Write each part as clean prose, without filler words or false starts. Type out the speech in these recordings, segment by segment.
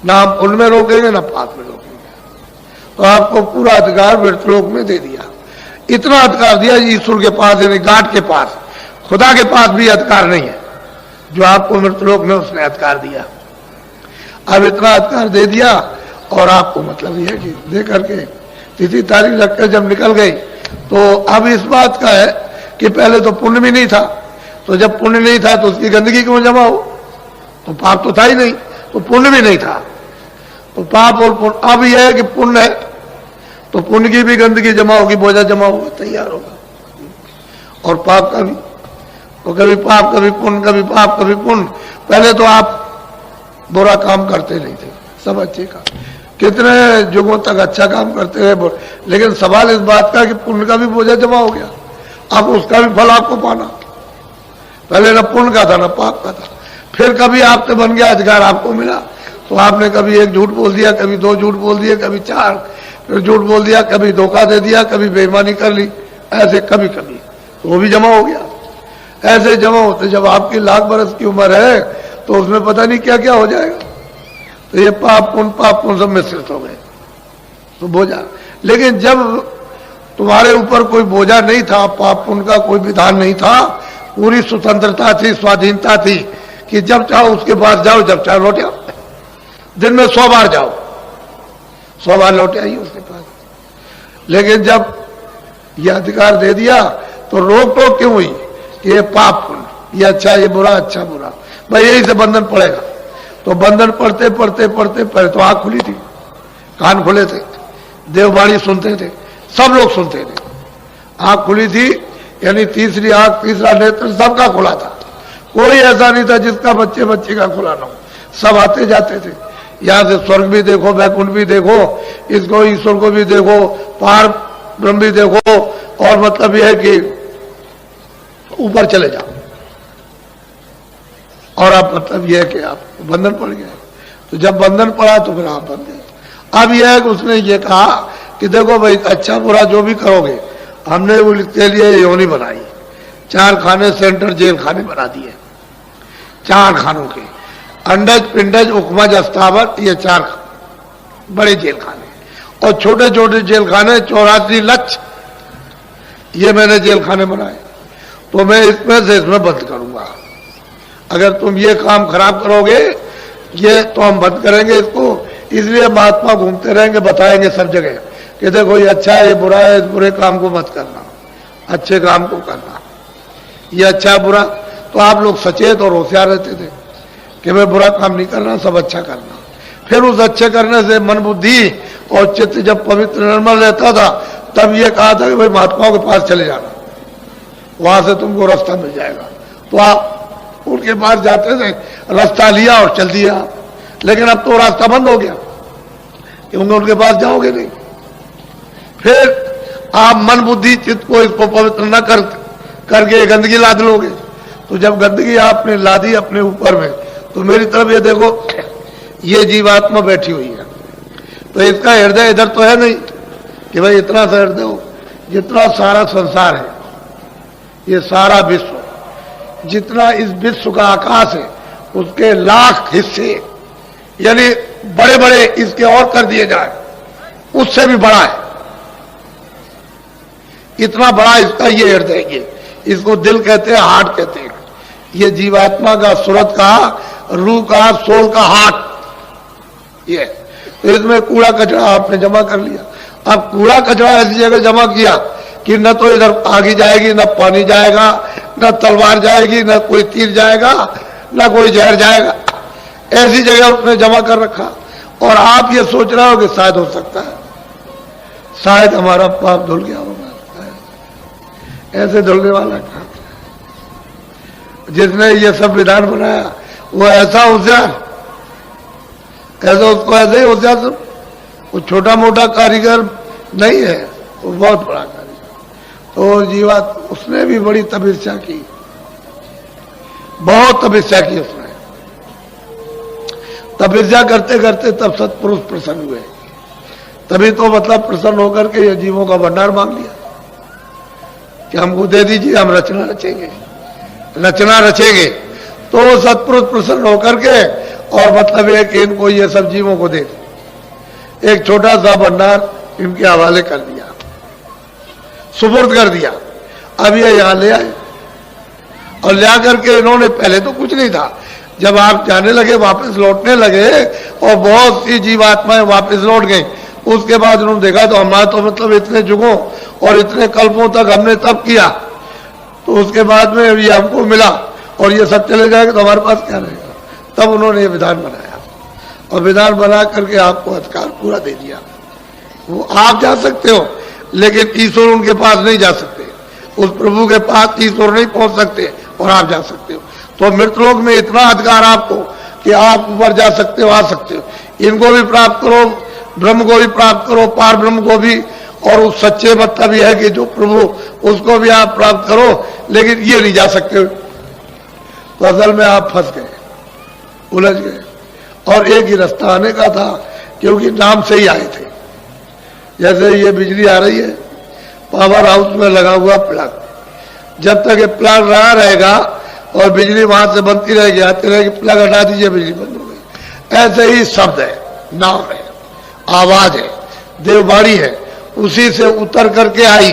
ना हम पुण्य में रोकेंगे ना पाप में रोकेंगे। तो आपको पूरा अधिकार मृतलोक में दे दिया। इतना अधिकार दिया ईश्वर के पास, यानी गांठ के पास, खुदा के पास भी अधिकार नहीं है जो आपको मृतलोक में उसने अधिकार दिया। अब इतना अधिकार दे दिया और आपको मतलब यह है कि दे करके तिथि तारीख रखकर जब निकल गई तो अब इस बात का है कि पहले तो पुण्य भी नहीं था, तो जब पुण्य नहीं था तो उसकी गंदगी क्यों जमा हो? तो पाप तो था ही नहीं, तो पुण्य भी नहीं था, तो पाप और पुण्य। अब यह है कि पुण्य है तो पुण्य की भी गंदगी जमा होगी, बोझा जमा होगा, तैयार होगा। और पाप का भी, तो कभी पाप कभी पुण्य, कभी पाप कभी पुण्य। पहले तो आप बुरा काम करते नहीं थे, सब अच्छे काम, कितने युगों तक अच्छा काम करते रहे, लेकिन सवाल इस बात का कि पुण्य का भी बोझा जमा हो गया, अब उसका भी फल आपको पाना। पहले न पुण्य का था न पाप का था। फिर कभी आपसे बन गया अधिकार, आपको मिला तो आपने कभी एक झूठ बोल दिया, कभी दो झूठ बोल दिए, कभी चार, फिर झूठ बोल दिया, कभी धोखा दे दिया, कभी बेईमानी कर ली, ऐसे कभी कभी तो वो भी जमा हो गया। ऐसे जमा होते जब आपकी लाख बरस की उम्र है तो उसमें पता नहीं क्या क्या हो जाएगा। तो ये पाप पुण्य सब मिश्रित हो गए तो बोझा। लेकिन जब तुम्हारे ऊपर कोई बोझा नहीं था, पाप पुण्य का कोई विधान नहीं था, पूरी स्वतंत्रता थी, स्वाधीनता थी कि जब चाहो उसके पास जाओ, जब चाहो लौट आओ, दिन में 100 बार जाओ, 100 बार लौटे आइए उसके पास। लेकिन जब यह अधिकार दे दिया तो रोक टोक क्यों हुई कि ये पाप पुण्य, ये अच्छा ये बुरा, अच्छा बुरा, भाई यही से बंधन पड़ेगा। तो बंधन पढ़ते पढ़ते पढ़ते पहले तो आंख खुली थी, कान खुले थे, देववाणी सुनते थे, सब लोग सुनते थे, आंख खुली थी, यानी तीसरी आंख, तीसरा नेत्र सबका खुला था। कोई ऐसा नहीं था जिसका बच्चे बच्चे का खुला ना हो, सब आते जाते थे। यहां से स्वर्ग भी देखो, वैकुंठ भी देखो, इसको ईश्वर को भी देखो, पार ब्रह्म भी देखो, और मतलब यह है कि ऊपर चले जाओ। और आप मतलब यह है कि आप बंधन पड़ गया। तो जब बंधन पड़ा तो फिर आप बंध गए। अब यह है कि उसने ये कहा कि देखो भाई, अच्छा बुरा जो भी करोगे, हमने उसके लिए योनि बनाई, 4 खाने सेंट्रल जेल खाने बना दिए, 4 खानों के, अंडज पिंडज उपमज अस्तावत, ये 4 बड़े जेल खाने, और छोटे छोटे जेल खाने 84 लक्ष्य, ये मैंने जेल खाने बनाए। तो मैं इसमें से इसमें बंद करूंगा, अगर तुम ये काम खराब करोगे ये तो हम बंद करेंगे इसको। इसलिए महात्मा घूमते रहेंगे, बताएंगे सब जगह कि देखो ये अच्छा है, ये बुरा है, इस बुरे काम को मत करना, अच्छे काम को करना, ये अच्छा बुरा। तो आप लोग सचेत और होशियार रहते थे कि मैं बुरा काम नहीं करना, सब अच्छा करना। फिर उस अच्छे करने से मन बुद्धि और चित्त जब पवित्र निर्मल रहता था, तब ये कहा था कि भाई महात्माओं के पास चले जाना, वहां से तुमको रास्ता मिल जाएगा। तो आप उनके पास जाते थे, रास्ता लिया और चल दिया। लेकिन अब तो रास्ता बंद हो गया क्योंकि उनके पास जाओगे नहीं। फिर आप मन बुद्धि चित्त को इसको पवित्र न करके गंदगी लाद लोगे। तो जब गंदगी आपने लादी अपने ऊपर में, तो मेरी तरफ ये देखो, ये जीवात्मा बैठी हुई है, तो इसका हृदय इधर तो है नहीं कि भाई इतना सा हृदय हो। जितना सारा संसार है, ये सारा विश्व, जितना इस विश्व का आकाश है, उसके लाख हिस्से, यानी बड़े बड़े इसके और कर दिए जाए, उससे भी बड़ा है। इतना बड़ा इसका ये हृदय, ये इसको दिल कहते हैं, हार्ट कहते हैं। ये जीवात्मा का, सूरत का, रूह का, सोल का हार्ट ये। तो इसमें कूड़ा कचरा आपने जमा कर लिया। अब कूड़ा कचरा ऐसी जगह जमा किया कि न तो इधर आगे जाएगी, न पानी जाएगा, न तलवार जाएगी, न कोई तीर जाएगा, न कोई जहर जाएगा, ऐसी जगह उसने जमा कर रखा। और आप ये सोच रहे हो कि शायद हो सकता है, शायद हमारा पाप धुल गया होगा। ऐसे धुलने वाला था जिसने ये सब विधान बनाया, वो ऐसा होशियार, ऐसा उसको ऐसे ही होशियार, वो छोटा मोटा कारीगर नहीं है, वो बहुत बड़ा कारीगर। तो जीवात उसने भी बड़ी तपस्या की, बहुत तपस्या की उसने। तपस्या करते करते तब सत्पुरुष प्रसन्न हुए, तभी तो मतलब प्रसन्न होकर के ये जीवों का भंडार मांग लिया कि हमको दे दीजिए, हम रचना रचेंगे, रचना रचेंगे। तो सत्पुरुष प्रसन्न होकर के और मतलब है कि इनको ये सब जीवों को दे दे। एक छोटा सा भंडार इनके हवाले कर दिया, सुपुर्द कर दिया। अब ये यहां ले आए और ले आकर के इन्होंने, पहले तो कुछ नहीं था, जब आप जाने लगे, वापस लौटने लगे और बहुत सी जीवात्माएं वापस लौट गई, उसके बाद उन्होंने देखा तो हमारा तो मतलब इतने जुगों और इतने कल्पों तक हमने तब किया, तो उसके बाद में ये हमको मिला और ये सब चले जाएंगे तो हमारे पास क्या रहेगा। तब उन्होंने ये विधान बनाया और विधान बना करके आपको अधिकार पूरा दे दिया। वो आप जा सकते हो, लेकिन ईश्वर उनके पास नहीं जा सकते, उस प्रभु के पास ईश्वर नहीं पहुंच सकते और आप जा सकते हो। तो मृतलोक में इतना अधिकार आपको कि आप ऊपर जा सकते हो, आ सकते हो। इनको भी प्राप्त करो, ब्रह्म को भी प्राप्त करो, पार ब्रह्म को भी, और उस सच्चे मतलब यह है कि जो प्रभु, उसको भी आप प्राप्त करो, लेकिन ये नहीं जा सकते। तो असल में आप फंस गए, उलझ गए, और एक ही रास्ता आने का था, क्योंकि नाम से ही आए थे। जैसे ये बिजली आ रही है, पावर हाउस में लगा हुआ प्लग, जब तक ये प्लग रहा रहेगा और बिजली वहां से बनती रहेगी, आती रहेगी, प्लग हटा दीजिए बिजली बंद हो गई। ऐसे ही शब्द है, नाम है, आवाज है, देववाणी है, उसी से उतर करके आई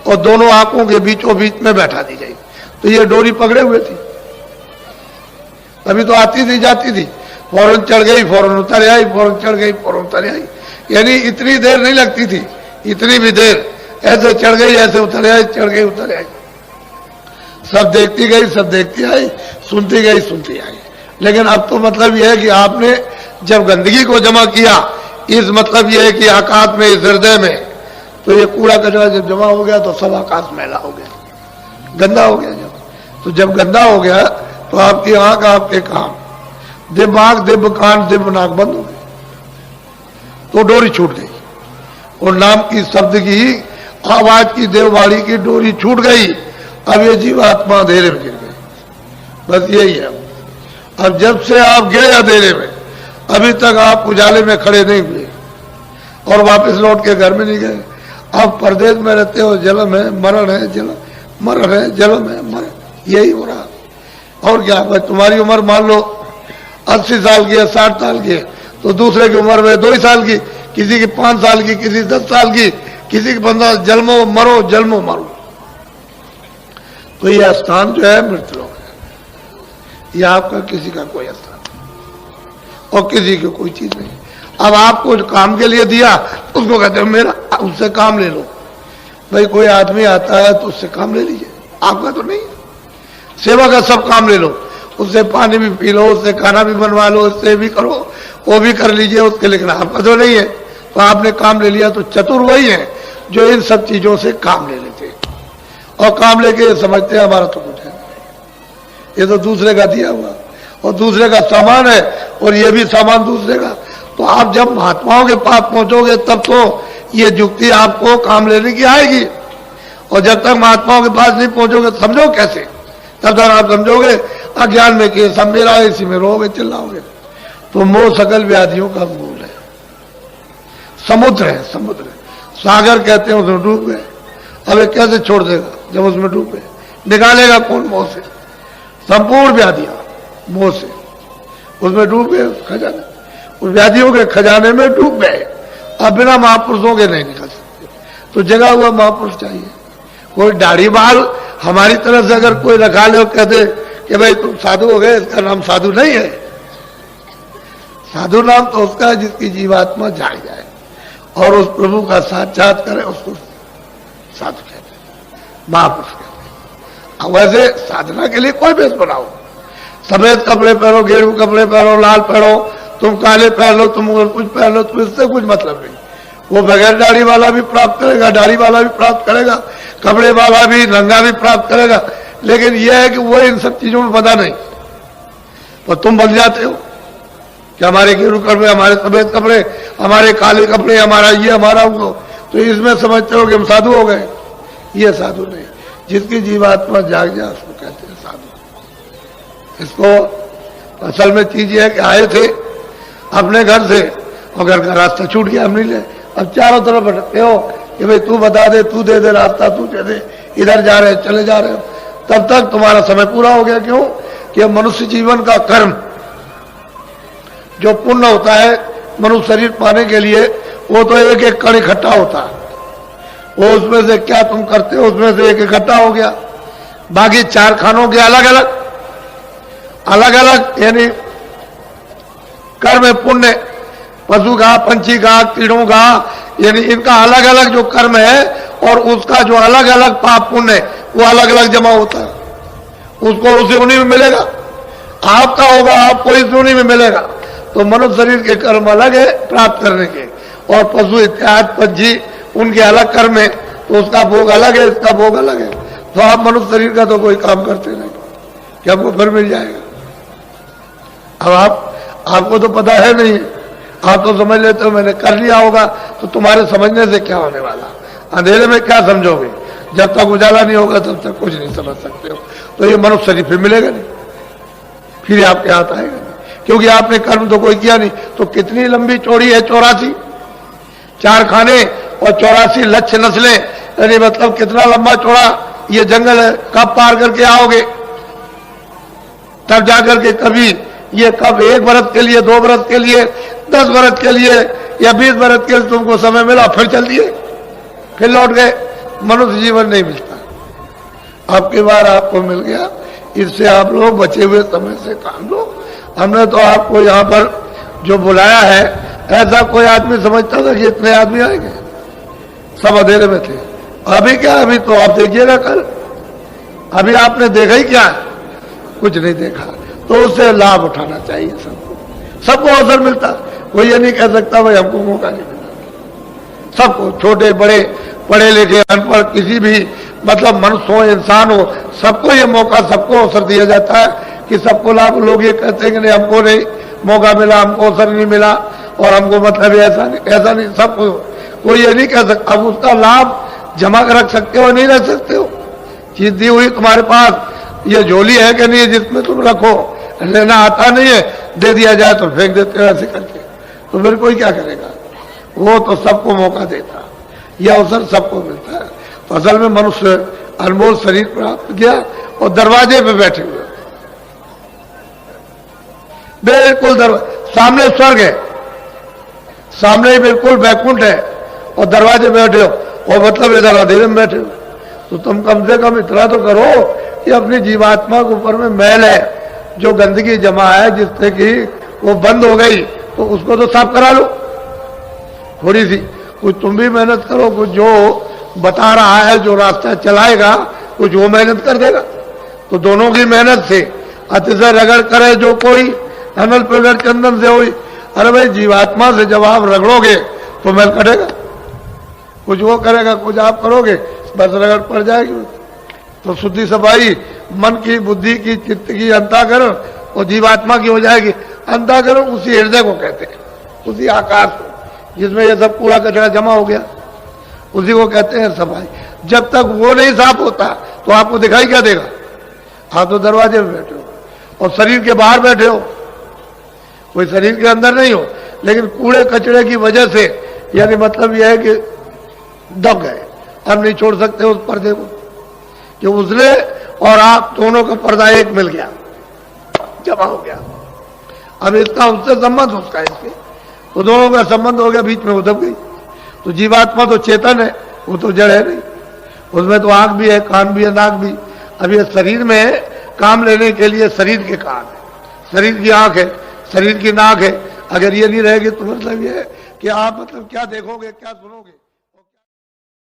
और दोनों आंखों के बीचों बीच में बैठा दी गई। तो ये डोरी पकड़े हुए थी, तभी तो आती थी जाती थी, फौरन चढ़ गई, फौरन उतर आई, फौरन चढ़ गई, फौरन उतर आई। यानी इतनी देर नहीं लगती थी, इतनी भी देर, ऐसे चढ़ गई, ऐसे उतर आई, चढ़ गई, उतर आई। सब देखती गई, सब देखती आई, सुनती गई, सुनती आई। लेकिन अब तो मतलब यह है कि आपने जब गंदगी को जमा किया, इस मतलब यह है कि आकाश में, इस हृदय में, तो ये कूड़ा कचरा जब जमा हो गया तो सब आकाश मैला हो गया, गंदा हो गया। तो जब गंदा हो गया तो आपकी आंख, आपके काम, दिव्य आंख, दिव्य कान, दिव्य नाक बंद हो गई, तो डोरी छूट गई। और नाम की, शब्द की, आवाज की, देववाणी की डोरी छूट गई। अब ये जीवात्मा अंधेरे में गिर गई। बस यही है। अब जब से आप गिरे अंधेरे में, अभी तक आप उजाले में खड़े नहीं हुए और वापस लौट के घर में नहीं गए। अब परदेश में रहते हो, जन्म है, मरण है, जन्म, मरण है, जन्म है, मरण, यही हो रहा। और क्या, भाई तुम्हारी उम्र मान लो 80 साल की है, 60 साल की है, तो दूसरे की उम्र में 2 साल की, किसी की 5 साल की, किसी 10 साल की, किसी की 15, जन्मो मरो, जन्मो मरो। तो यह स्थान जो है मृतलोक है, यह आपका किसी का कोई स्थान और किसी की कोई चीज नहीं। अब आपको काम के लिए दिया, उसको कहते हैं मेरा, उससे काम ले लो। भाई कोई आदमी आता है तो उससे काम ले लीजिए, आपका तो नहीं। सेवा का सब काम ले लो, उससे पानी भी पी लो, उससे खाना भी बनवा लो, उससे भी करो, वो भी कर लीजिए उसके, लेकिन आपका तो नहीं है। तो आपने काम ले लिया। तो चतुर वही है जो इन सब चीजों से काम ले लेते हैं और काम लेके समझते हैं हमारा तो कुछ है, ये तो दूसरे का दिया हुआ और दूसरे का सामान है और ये भी सामान दूसरे का। तो आप जब महात्माओं के पास पहुंचोगे तब तो ये युक्ति आपको काम लेने की आएगी, और जब तक महात्माओं के पास नहीं पहुंचोगे समझो कैसे, तब तक आप समझोगे अज्ञान में कि सब मेरा है, इसी में रोगे, चिल्लाओगे। तो मोह सकल व्याधियों का मूल है, समुद्र है, समुद्र है। सागर कहते हैं, उसमें डूब गए। अब ये कैसे छोड़ देगा जब उसमें डूब गए, निकालेगा कौन मोह से? संपूर्ण व्याधियां मोह से, उसमें डूब गए, खजाने, उस व्याधियों के खजाने में डूब गए। अब बिना महापुरुषों के नहीं निकल सकते, तो जगा हुआ महापुरुष चाहिए। कोई दाढ़ी बाल हमारी तरफ से अगर कोई रखा ले और कहते कि भाई तुम साधु हो गए, इसका नाम साधु नहीं है। साधु नाम तो उसका है जिसकी जीवात्मा जाग जाए और उस प्रभु का साक्षात करे, उसको साधु कहते हैं, महापुरुष कहते हैं। अब वैसे साधना के लिए कोई भेष बनाओ, सफेद कपड़े पहनो, गेरू कपड़े पहनो, लाल पहनो, तुम काले पहन लो, तुम कुछ पहन लो, तो इससे कुछ मतलब नहीं। वो बगैर दाढ़ी वाला भी प्राप्त करेगा, दाढ़ी वाला भी प्राप्त करेगा, कपड़े वाला भी, नंगा भी प्राप्त करेगा। लेकिन यह है कि वो इन सब चीजों में पता नहीं, और तुम बन जाते हो कि हमारे गेरू कपड़े, हमारे सफेद कपड़े, हमारे काले कपड़े, हमारा ये, हमारा वो, तो इसमें समझते हो कि हम साधु हो गए। ये साधु नहीं, जिसकी जीवात्मा जाग जाए उसको कहते हैं साधु। इसको असल में चीज है कि आए थे अपने घर से और घर का रास्ता छूट गया, हम नहीं ले। अब चारों तरफ भटकते हो कि भाई तू बता दे, तू दे दे रास्ता, तू दे दे, इधर जा रहे चले जा रहे हो, तब तक तुम्हारा समय पूरा हो गया। क्यों? कि मनुष्य जीवन का कर्म जो पुण्य होता है मनुष्य शरीर पाने के लिए, वो तो एक एक कण इकट्ठा होता है। वो उसमें से क्या तुम करते हो, उसमें से एक इकट्ठा हो गया। बाकी 4 खानों के अलग अलग अलग अलग यानी कर्म पुण्य, पशु का, पंछी का, कीड़ों का, यानी इनका अलग अलग जो कर्म है और उसका जो अलग अलग पाप पुण्य वो अलग अलग जमा होता है। उसको उसी उन्हीं में मिलेगा, आपका होगा आपको इस उन्हीं में मिलेगा। तो मनुष्य शरीर के कर्म अलग है प्राप्त करने के, और पशु इत्यादि पंछी उनके अलग कर्म है, तो उसका भोग अलग है, इसका भोग अलग है। तो आप मनुष्य शरीर का तो कोई काम करते नहीं कि आपको फिर मिल जाएगा। अब आपको तो पता है नहीं, आप तो समझ लेते हो मैंने कर लिया होगा, तो तुम्हारे समझने से क्या होने वाला, अंधेरे में क्या समझोगे, जब तक उजाला नहीं होगा तब तक कुछ नहीं समझ सकते हो। तो ये मनुष्य शरीर फिर मिलेगा नहीं, फिर आपके हाथ आएगा नहीं, क्योंकि आपने कर्म तो कोई किया नहीं। तो कितनी लंबी चौड़ी है 84, 4 खाने और 84 लक्ष्य नस्लें, यानी मतलब कितना लंबा चौड़ा ये जंगल है। कब पार करके आओगे, तब जाकर के कभी ये कब 1 बरस के लिए, 2 बरस के लिए, 10 बरस के लिए या 20 बरस के लिए तुमको समय मिला, फिर चल दिए, फिर लौट गए। मनुष्य जीवन नहीं मिलता। आपकी बार आपको मिल गया, इससे आप लोग बचे हुए समय से काम लो। हमने तो आपको यहाँ पर जो बुलाया है, ऐसा कोई आदमी समझता था कि इतने आदमी आएंगे, सब अंधेरे में थे। अभी क्या, अभी तो आप देखिएगा कल, अभी आपने देखा ही क्या, कुछ नहीं देखा। तो उससे लाभ उठाना चाहिए सबको, सबको अवसर मिलता। कोई ये नहीं कह सकता भाई हमको मौका नहीं मिला। सबको, छोटे बड़े, पढ़े लिखे अनपढ़, किसी भी मतलब मनुष्य हो, इंसान हो, सबको ये मौका, सबको अवसर दिया जाता है कि सबको लाभ। लोग ये कहते हैं कि नहीं हमको नहीं मौका मिला, हमको अवसर नहीं मिला, और हमको मतलब ऐसा नहीं, सबको। कोई ये नहीं कह सकता। अब उसका लाभ जमा कर रख सकते हो, नहीं रख सकते हो। चीज दी हुई तुम्हारे पास, ये झोली है कि नहीं जिसमें तुम रखो, लेना आता नहीं है, दे दिया जाए तो फेंक देते हो ऐसे करके, तो फिर कोई क्या करेगा। वो तो सबको मौका देता, यह अवसर सबको मिलता है। तो असल में मनुष्य अनमोल शरीर प्राप्त किया और दरवाजे पे बैठे हुए, बिल्कुल सामने स्वर्ग है, सामने ही बिल्कुल बैकुंठ है, और दरवाजे पे बैठे हो, और मतलब इधर अंधेरे में बैठे हो। तो तुम कम से कम इतना तो करो कि अपनी जीवात्मा के ऊपर में मैल है, जो गंदगी जमा है, जिससे कि वो बंद हो गई, तो उसको तो साफ करा लो थोड़ी सी। कुछ तुम भी मेहनत करो, कुछ जो बता रहा है, जो रास्ता चलाएगा, कुछ वो मेहनत कर देगा। तो दोनों की मेहनत से अतिशय रगड़ करे जो कोई, अनल प्रगड़ चंदन से हुई। अरे भाई, जीवात्मा से जब आप रगड़ोगे तो मैल कटेगा, कुछ वो करेगा, कुछ आप करोगे, बस रगड़ पड़ जाएगी। तो शुद्धि सफाई मन की, बुद्धि की, चित्त की, अंतःकरण और जीवात्मा की हो जाएगी। अंतःकरण उसी हृदय को कहते हैं, उसी आकाश को जिसमें ये सब कूड़ा कचरा जमा हो गया, उसी को कहते हैं सफाई। जब तक वो नहीं साफ होता तो आपको दिखाई क्या देगा। आप तो दरवाजे में बैठे हो और शरीर के बाहर बैठे हो, कोई शरीर के अंदर नहीं हो, लेकिन कूड़े कचरे की वजह से, यानी मतलब यह है कि दब गए, अब नहीं छोड़ सकते उस पर्दे को, कि उसने और आप दोनों का पर्दा एक मिल गया, जमा हो गया। अब इसका उससे संबंध, उसका इससे, तो दोनों का संबंध हो गया, बीच में वो दब गई। तो जीवात्मा तो चेतन है, वो तो जड़ है नहीं, उसमें तो आंख भी है, कान भी है, नाक भी। अब ये शरीर में काम लेने के लिए शरीर के कान है, शरीर की आंख है, शरीर की नाक है। अगर ये नहीं रहेगी तो मतलब ये है कि आप मतलब क्या देखोगे, क्या सुनोगे।